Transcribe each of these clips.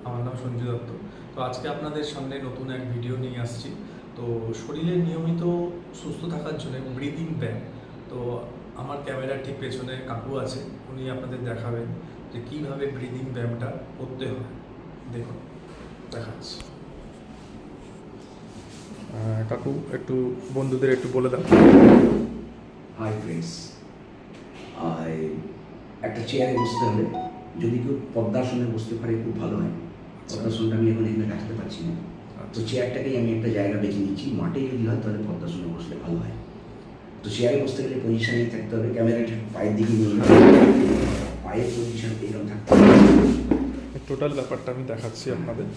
আমার নাম সঞ্জু দত্ত। তো আজকে আপনাদের সামনে নতুন এক ভিডিও নিয়ে আসছি। তো শরীরের নিয়মিত সুস্থ থাকার জন্য ব্রিদিং ব্যায়াম। তো আমার ক্যামেরার ঠিক পেছনে কাকু আছে, উনি আপনাদের দেখাবেন যে কীভাবে ব্রিদিং ব্যায়ামটা করতে হয়। দেখুন, দেখাচ্ছি। কাকু, একটু বন্ধুদের একটু বলে দাও। হাই ফ্রেন্ডস, একটা চেয়ারে বসতে হবে। যদি কেউ পদ্মাসনে বসতে পারে খুব ভালো হয়। পদ্মাসনটা আমি এখন এখানে দেখাতে পারছি না, তো চেয়ারটাকেই আমি একটা জায়গা বেছে নিচ্ছি। মাঠে যদি হয় তাহলে পদ্মাসনে বসলে ভালো হয়। তো চেয়ারে বসতে গেলে পজিশনেই থাকতে হবে, ক্যামেরাটা পায়ের দিকে নিয়ে পায়ের পজিশন এরকম থাকতে হবে। টোটাল ব্যাপারটা আমি দেখাচ্ছি আপনাদের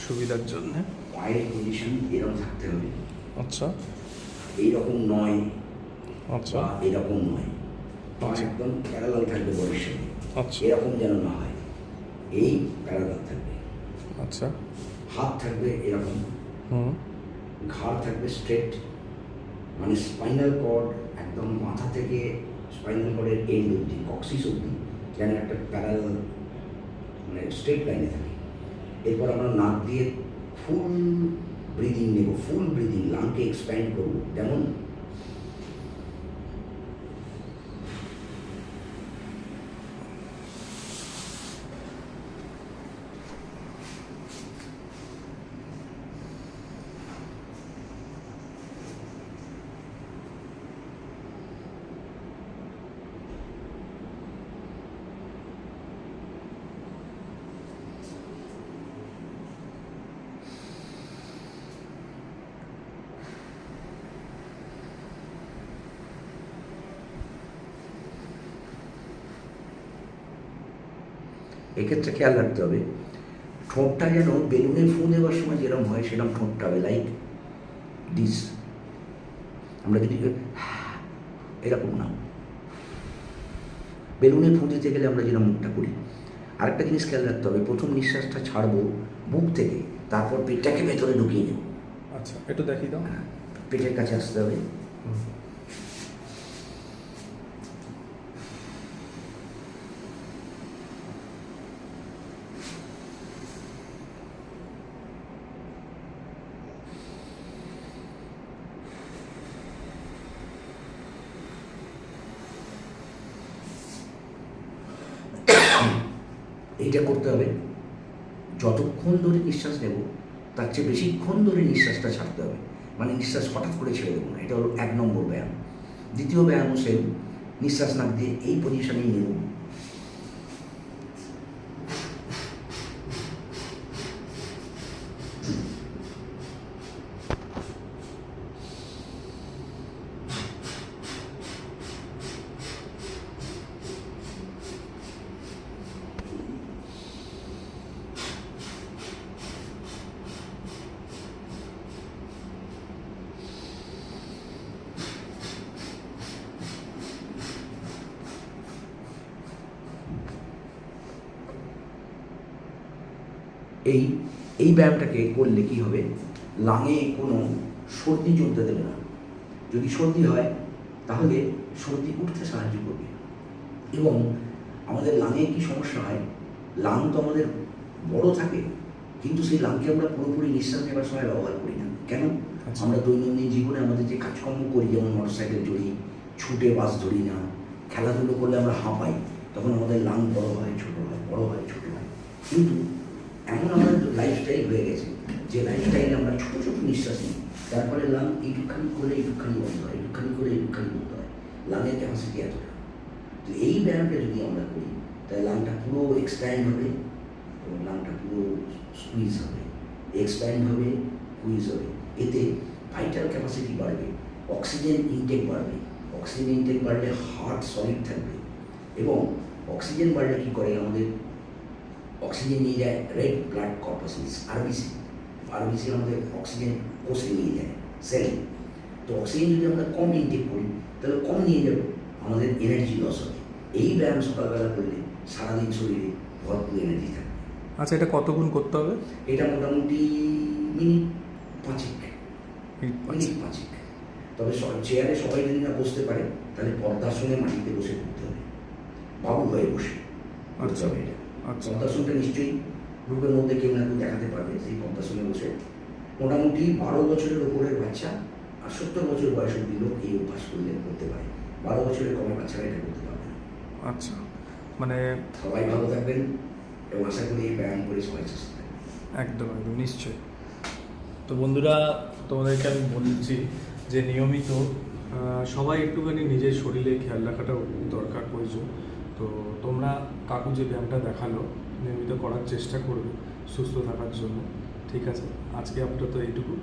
সুবিধার জন্য। পায়ের পজিশন এরকম থাকতে হবে। আচ্ছা, এইরকম নয়, আচ্ছা, এরকম নয়, পা একদম প্যারালাল থাকবে বডির সাথে। আচ্ছা, এরকম যেন না হয়, এই প্যারালাল থাকবে। আচ্ছা, হাত থাকবে এরকম, ঘাড় থাকবে স্ট্রেট, মানে স্পাইনাল কর্ড একদম মাথা থেকে স্পাইনাল কর্ডের এন্ড অবধি, কক্সিস অবধি যেন একটা প্যারালাল মানে স্ট্রেট লাইনে থাকে। এরপর আমরা নাক দিয়ে ফুল ব্রিদিং নেব, ফুল ব্রিদিং, লাংকে এক্সপ্যান্ড করবো। যেমন এক্ষেত্রে খেয়াল রাখতে হবে ঠোঁটটা যেন বেলুনে ফু দেওয়ার সময় যেরকম হয় সেরকম ঠোঁটটা হবে, লাইক দিস। আমরা যদি এরকম না, বেলুনে ফু দিতে গেলে আমরা যেরকম মুখটা করি। আরেকটা জিনিস খেয়াল রাখতে হবে, প্রথম নিঃশ্বাসটা ছাড়বো বুক থেকে, তারপর পেটটাকে ভেতরে ঢুকিয়ে নেব। আচ্ছা, একটু দেখিয়ে দাও। পেটের কাছে আসতে হবে। এইটা করতে হবে। যতক্ষণ ধরে নিঃশ্বাস নেব তার চেয়ে বেশিক্ষণ ধরে নিঃশ্বাসটা ছাড়তে হবে, মানে নিঃশ্বাস হঠাৎ করে ছেড়ে দেবো না। এটা হলো 1 নম্বর ব্যায়াম। দ্বিতীয় ব্যায়াম হচ্ছে নিঃশ্বাস নাক দিয়ে এই পজিশনেই নেব, এই এই ব্যায়ামটাকে করলে কি হবে, লাঙে কোনো সর্দি জমতে দেবে না। যদি সর্দি হয় তাহলে সর্দি উঠতে সাহায্য করবে। এবং আমাদের লাঙে কি সমস্যা হয়, লাং তো আমাদের বড় থাকে, কিন্তু সেই লাংকে আমরা পুরোপুরি নিঃশ্বাস নেবার সময় ব্যবহার করি না। কেন? আমরা দৈনন্দিন জীবনে আমাদের যে কাজকর্ম করি, যেমন মোটরসাইকেল চড়ি, ছুটে বাস ধরি না, খেলাধুলো করলে আমরা হাঁপাই, তখন আমাদের লাং বড় হয় ছোট হয়, বড় হয় ছোট হয়। কিন্তু এমন আমাদের লাইফস্টাইল হয়ে গেছে যে লাইফস্টাইলে আমরা ছোটো ছোটো নিঃশ্বাস নিই, তারপরে লাং এইটুখানি করে এইটুখানি বন্ধ হয়, এইটুখানি করে এইটুখানি বন্ধ হয়। লাংয়ের ক্যাপাসিটি এতটা। তো এই ব্যায়ামটা যদি আমরা করি তাহলে লাংটা পুরো এক্সপ্যান্ড হবে এবং লাংটা পুরো স্কুইজ হবে, এক্সপ্যান্ড হবে, স্কুইজ হবে। এতে ভাইটাল ক্যাপাসিটি বাড়বে, অক্সিজেন ইনটেক বাড়বে। অক্সিজেন ইনটেক বাড়লে হার্ট সলিড থাকবে, এবং অক্সিজেন বাড়লে কী করে, আমাদের অক্সিজেন নিয়ে যায় red blood corpuscles, RBC. RBC আমাদের অক্সিজেন কোষে নিয়ে যায়, সেল। তো অক্সিজেন যদি আমরা কম ইনটেক করি তাহলে কম নিয়ে যাবে, আমাদের এনার্জি লস হবে। এই ব্যায়াম সকালবেলা করলে সারাদিন শরীরে ভরপুর এনার্জি থাকবে। আচ্ছা, এটা কতক্ষণ করতে হবে? এটা মোটামুটি মিনিট 5। তবে চেয়ারে সবাই যদি না বসতে পারে তাহলে পদ্মাসনে মাটিতে বসে করতে হবে, বাবু হয়ে বসে। করতে আচ্ছা। হবে এটা। আচ্ছা। পদ্মাসনটা নিশ্চয়ই গ্রুপের মধ্যে কেউ না কেউ দেখাতে পারবে সেই পদ্মাসনে বসে। মোটামুটি 12 বছরের ওপরের বাচ্চা আর 70 বছর বয়স অব্দি লোক এই অভ্যাস করতে পারে। 12 বছরের কমের বাচ্চারা এটা করতে পারবে না। আচ্ছা, মানে সবাই ভালো থাকবেন এবং আশা করি এই ব্যায়াম করে সবাই সুস্থ থাকবেন। একদম একদম নিশ্চয়ই। তো বন্ধুরা, তোমাদেরকে আমি বলছি যে নিয়মিত সবাই একটুখানি নিজের শরীরে খেয়াল রাখাটা দরকার, প্রয়োজন। তো তোমরা কাকু যে ব্যায়ামটা দেখালো নিয়মিত করার চেষ্টা করবে সুস্থ থাকার জন্য। ঠিক আছে, আজকে আপাতত এইটুকু।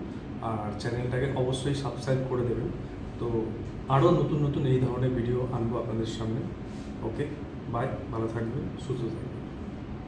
আর চ্যানেলটাকে অবশ্যই সাবস্ক্রাইব করে দেবেন। তো আরও নতুন নতুন এই ধরনের ভিডিও আনবো আপনাদের সামনে। ওকে, বাই, ভালো থাকবেন, সুস্থ থাকবেন।